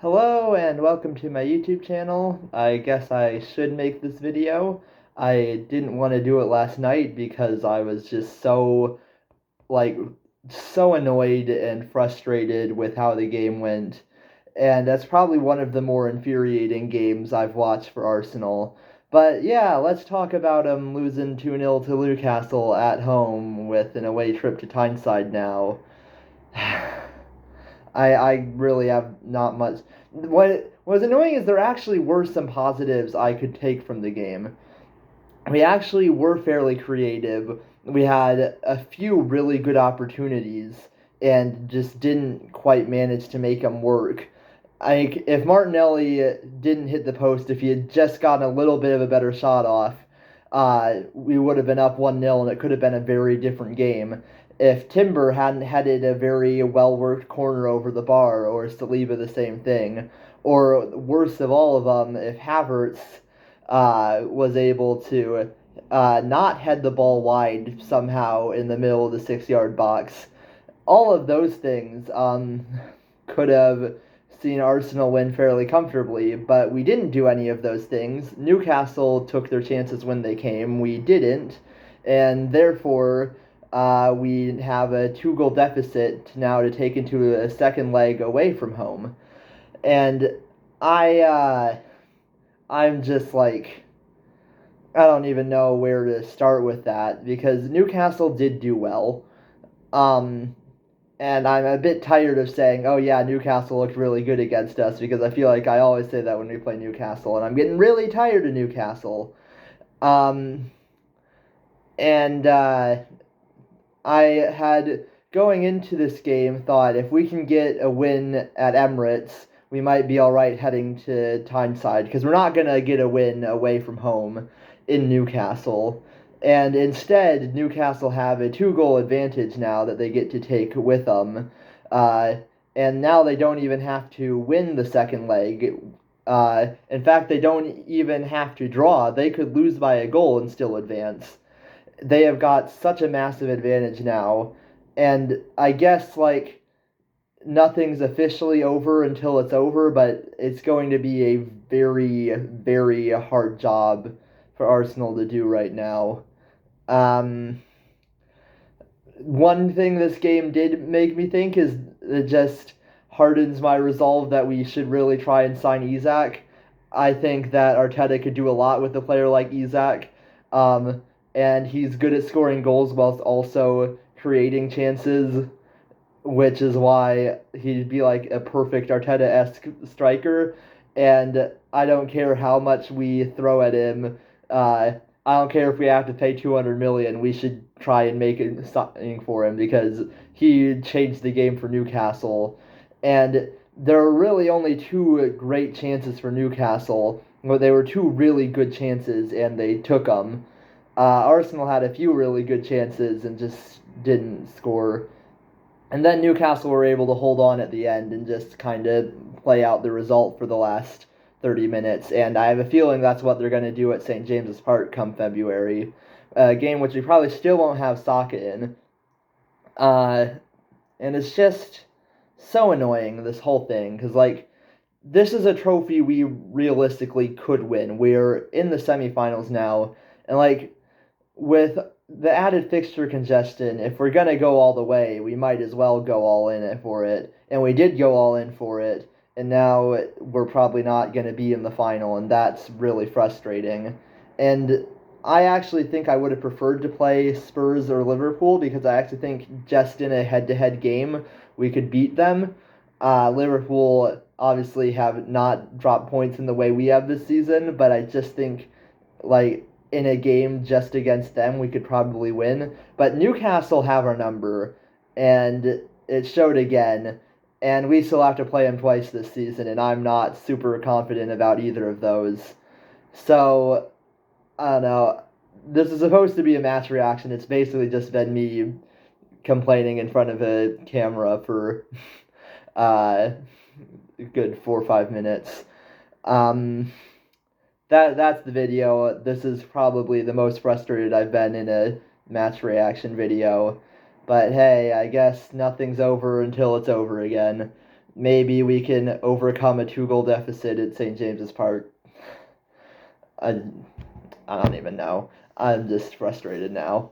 Hello and welcome to my YouTube channel. I guess I should make this video. I didn't want to do it last night because I was just like, so annoyed and frustrated with how the game went. And that's probably one of the more infuriating games I've watched for Arsenal. But yeah, let's talk about them losing 2-0 to Newcastle at home with an away trip to Tyneside now. I really have not much. What was annoying is there actually were some positives I could take from the game. We actually were fairly creative. We had a few really good opportunities and just didn't quite manage to make them work. If Martinelli didn't hit the post, if he had just gotten a little bit of a better shot off, we would have been up 1-0 and it could have been a very different game. If Timber hadn't headed a very well worked corner over the bar, or Saliba the same thing, or worst of all of them, if Havertz was able to not head the ball wide somehow in the middle of the 6 yard box, all of those things could have seen Arsenal win fairly comfortably, but we didn't do any of those things. Newcastle took their chances when they came. We didn't, and therefore we have a 2 goal deficit now to take into a second leg away from home. And I'm just like, I don't even know where to start with that because Newcastle did do well. Um, and I'm a bit tired of saying, oh yeah, Newcastle looked really good against us because I feel like I always say that when we play Newcastle, and I'm getting really tired of Newcastle. Um, and I had, going into this game, thought if we can get a win at Emirates, we might be all right heading to Tyneside because we're not going to get a win away from home in Newcastle. And instead, Newcastle have a 2 goal advantage now that they get to take with them. Uh, and now they don't even have to win the second leg. In fact, they don't even have to draw. They could lose by a goal and still advance. They have got such a massive advantage now. And I guess, like, nothing's officially over until it's over, but it's going to be a very, very hard job for Arsenal to do right now. Um, One thing this game did make me think is it just hardens my resolve that we should really try and sign Isak. I think that Arteta could do a lot with a player like Isak, um, and he's good at scoring goals whilst also creating chances, which is why he'd be like a perfect Arteta-esque striker. And I don't care how much we throw at him. I don't care if we have to pay 200 million. We should try and make something for him because he changed the game for Newcastle. And there are really only 2 great chances for Newcastle. Well, they were 2 really good chances, and they took them. Arsenal had a few really good chances and just didn't score. And then Newcastle were able to hold on at the end and just kind of play out the result for the last 30 minutes. And I have a feeling that's what they're going to do at St. James's Park come February. A game which we probably still won't have Saka in. And it's just so annoying, this whole thing, because, like, this is a trophy we realistically could win. We're in the semifinals now, and, like, with the added fixture congestion, if we're going to go all the way, we might as well go all in for it. And we did go all in for it, and now we're probably not going to be in the final, and that's really frustrating. And I actually think I would have preferred to play Spurs or Liverpool because I actually think just in a head-to-head game, we could beat them. Liverpool obviously have not dropped points in the way we have this season, but I just think, like, in a game just against them, we could probably win. But Newcastle have our number, and it showed again. And we still have to play them twice this season, and I'm not super confident about either of those. So, I don't know. This is supposed to be a match reaction. It's basically just been me complaining in front of a camera for a good 4 or 5 minutes. Um, that's the video. This is probably the most frustrated I've been in a match reaction video. But hey, I guess nothing's over until it's over again. maybe we can overcome a 2-goal deficit at St. James's Park. I don't even know. I'm just frustrated now.